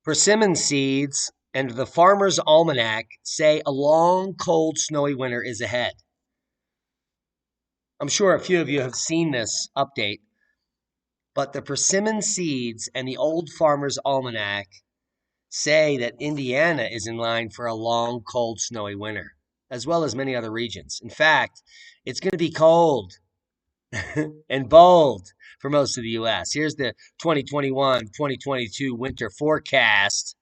Persimmon seeds and the Farmer's Almanac say a long, cold, snowy winter is ahead. I'm sure a few of you have seen this update, but the persimmon seeds and the Old Farmer's Almanac say that Indiana is in line for a long, cold, snowy winter, as well as many other regions. In fact, it's going to be cold and bold for most of the U.S. Here's the 2021-2022 winter forecast,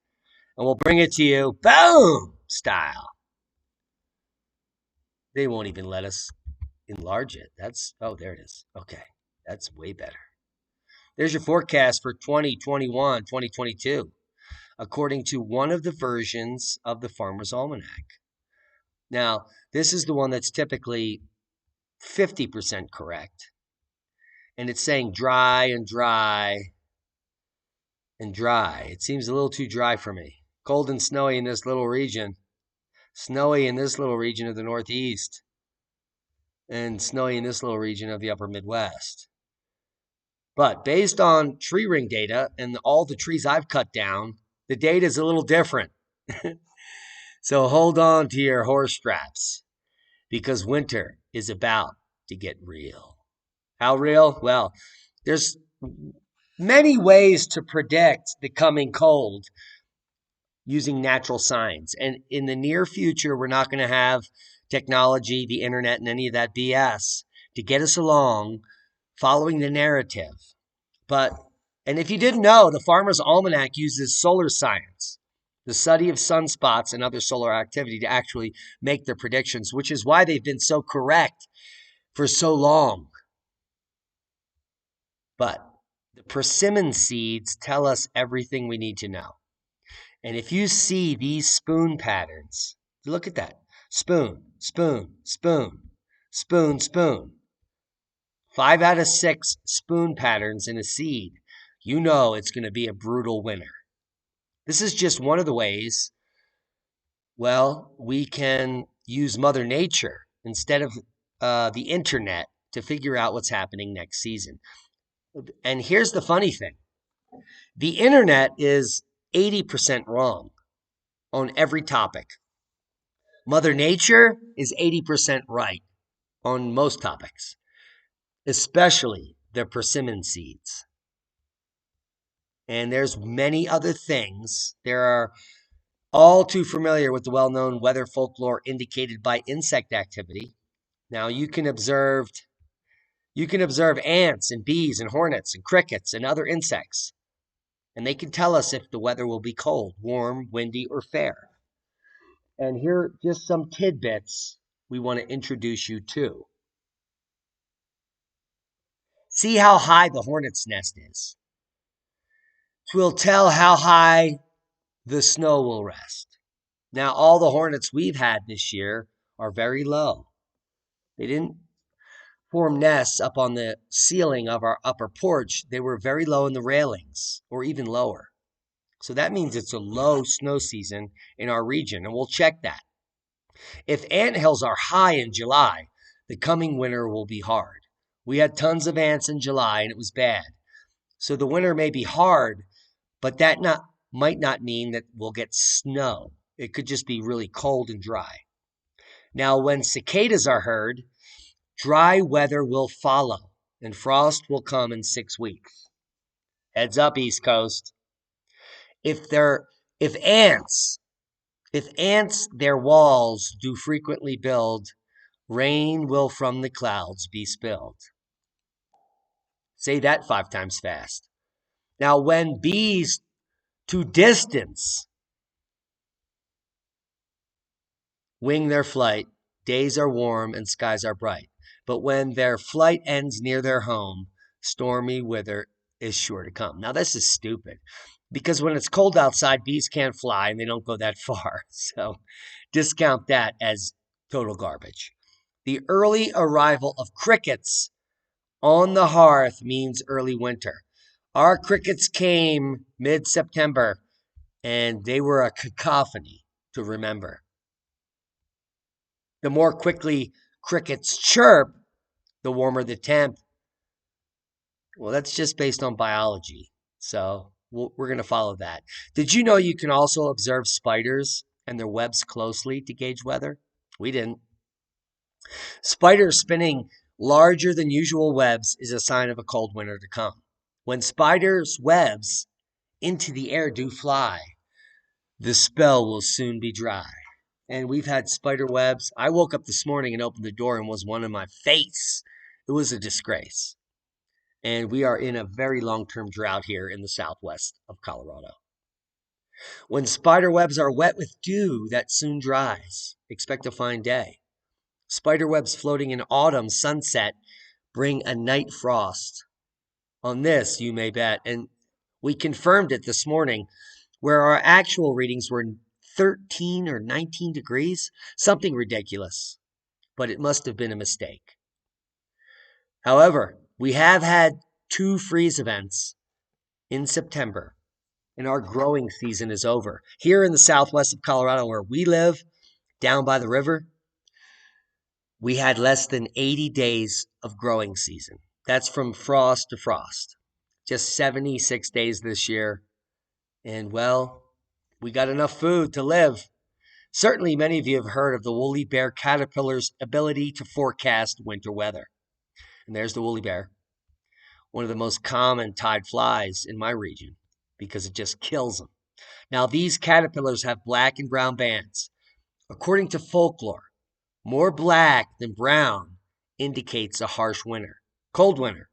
and we'll bring it to you, boom, style. They won't even let us enlarge it. Oh, there it is. Okay, that's way better. There's your forecast for 2021, 2022, according to one of the versions of the Farmer's Almanac. Now, this is the one that's typically 50% correct. And it's saying dry and dry and dry. It seems a little too dry for me. Cold and snowy in this little region. Snowy in this little region of the Northeast. And snowy in this little region of the upper Midwest. But based on tree ring data and all the trees I've cut down, the data is a little different. So hold on to your horse straps, because winter is about to get real. How real? Well, there's many ways to predict the coming cold using natural signs. And in the near future, we're not going to have technology, the internet, and any of that BS to get us along following the narrative. And if you didn't know, the Farmer's Almanac uses solar science, the study of sunspots and other solar activity, to actually make their predictions, which is why they've been so correct for so long. But the persimmon seeds tell us everything we need to know. And if you see these spoon patterns, look at that. Spoon, spoon, spoon, spoon, spoon. 5 out of 6 spoon patterns in a seed. You know it's going to be a brutal winter. This is just one of the ways, well, we can use Mother Nature instead of the internet to figure out what's happening next season. And here's the funny thing. The internet is 80% wrong on every topic. Mother Nature is 80% right on most topics, especially the persimmon seeds. And there's many other things. There are all too familiar with the well-known weather folklore indicated by insect activity. Now you can observe ants and bees and hornets and crickets and other insects. And they can tell us if the weather will be cold, warm, windy, or fair. And here are just some tidbits we want to introduce you to. See how high the hornet's nest is. It will tell how high the snow will rest. Now, all the hornets we've had this year are very low. They didn't form nests up on the ceiling of our upper porch. They were very low in the railings, or even lower. So that means it's a low snow season in our region, and we'll check that. If anthills are high in July, the coming winter will be hard. We had tons of ants in July, and it was bad. So the winter may be hard, but that might not mean that we'll get snow. It could just be really cold and dry. Now, when cicadas are heard, dry weather will follow, and frost will come in 6 weeks. Heads up, East Coast. If ants their walls do frequently build, rain will from the clouds be spilled. Say that 5 times fast. Now, when bees to distance wing their flight, days are warm and skies are bright. But when their flight ends near their home, stormy weather is sure to come. Now, this is stupid, because when it's cold outside, bees can't fly and they don't go that far. So discount that as total garbage. The early arrival of crickets on the hearth means early winter. Our crickets came mid-September, and they were a cacophony to remember. The more quickly crickets chirp, the warmer the temp. Well, that's just based on biology. So We're going to follow that. Did you know you can also observe spiders and their webs closely to gauge weather? We didn't. Spiders spinning larger than usual webs is a sign of a cold winter to come. When spiders' webs into the air do fly, the spell will soon be dry. And we've had spider webs. I woke up this morning and opened the door and was one in my face. It was a disgrace. And we are in a very long-term drought here in the southwest of Colorado. When spider webs are wet with dew that soon dries, expect a fine day. Spider webs floating in autumn sunset bring a night frost. On this, you may bet. And we confirmed it this morning, where our actual readings were 13 or 19 degrees, something ridiculous, but it must have been a mistake. However, we have had 2 freeze events in September, and our growing season is over. Here in the southwest of Colorado, where we live, down by the river, we had less than 80 days of growing season. That's from frost to frost. Just 76 days this year. And well, we got enough food to live. Certainly, many of you have heard of the woolly bear caterpillar's ability to forecast winter weather. And there's the woolly bear, one of the most common tide flies in my region because it just kills them. Now, these caterpillars have black and brown bands. According to folklore, more black than brown indicates a harsh winter, cold winter,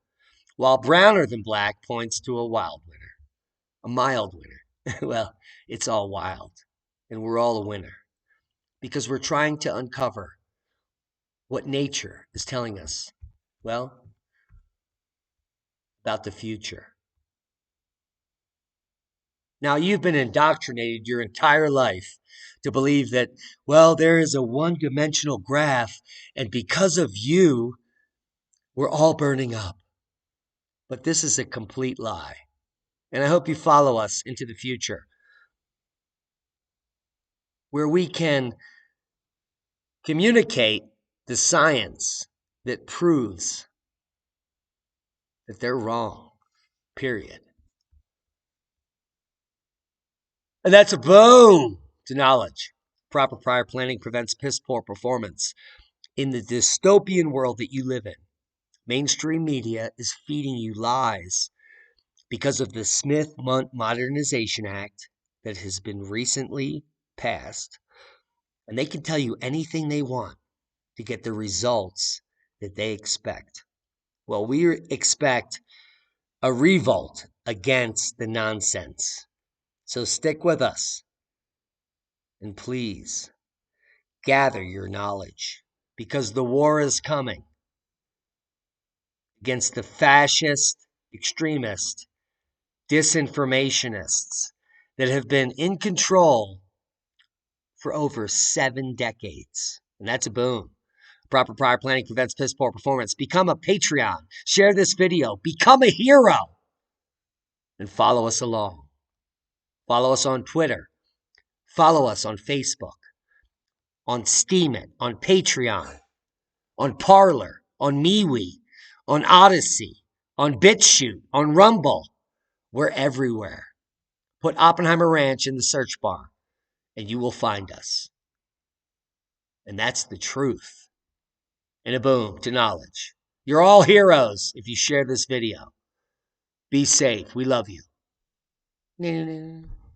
while browner than black points to a wild winter, a mild winter. Well, it's all wild, and we're all a winner because we're trying to uncover what nature is telling us, well, about the future. Now, you've been indoctrinated your entire life to believe that, well, there is a one-dimensional graph, and because of you, we're all burning up. But this is a complete lie. And I hope you follow us into the future, where we can communicate the science that proves that they're wrong, period. And that's a boom to knowledge. Proper prior planning prevents piss poor performance. In the dystopian world that you live in, mainstream media is feeding you lies because of the Smith-Mundt Modernization Act that has been recently passed. And they can tell you anything they want to get the results that they expect. Well, we expect a revolt against the nonsense. So stick with us. And please, gather your knowledge, because the war is coming against the fascist, extremist, disinformationists that have been in control for over 7 decades. And that's a boom. Proper prior planning prevents piss poor performance. Become a Patreon. Share this video. Become a hero. And follow us along. Follow us on Twitter. Follow us on Facebook, on Steemit, on Patreon, on Parler, on MeWe, on Odyssey, on BitChute, on Rumble. We're everywhere. Put Oppenheimer Ranch in the search bar, and you will find us. And that's the truth. And a boom to knowledge. You're all heroes if you share this video. Be safe. We love you.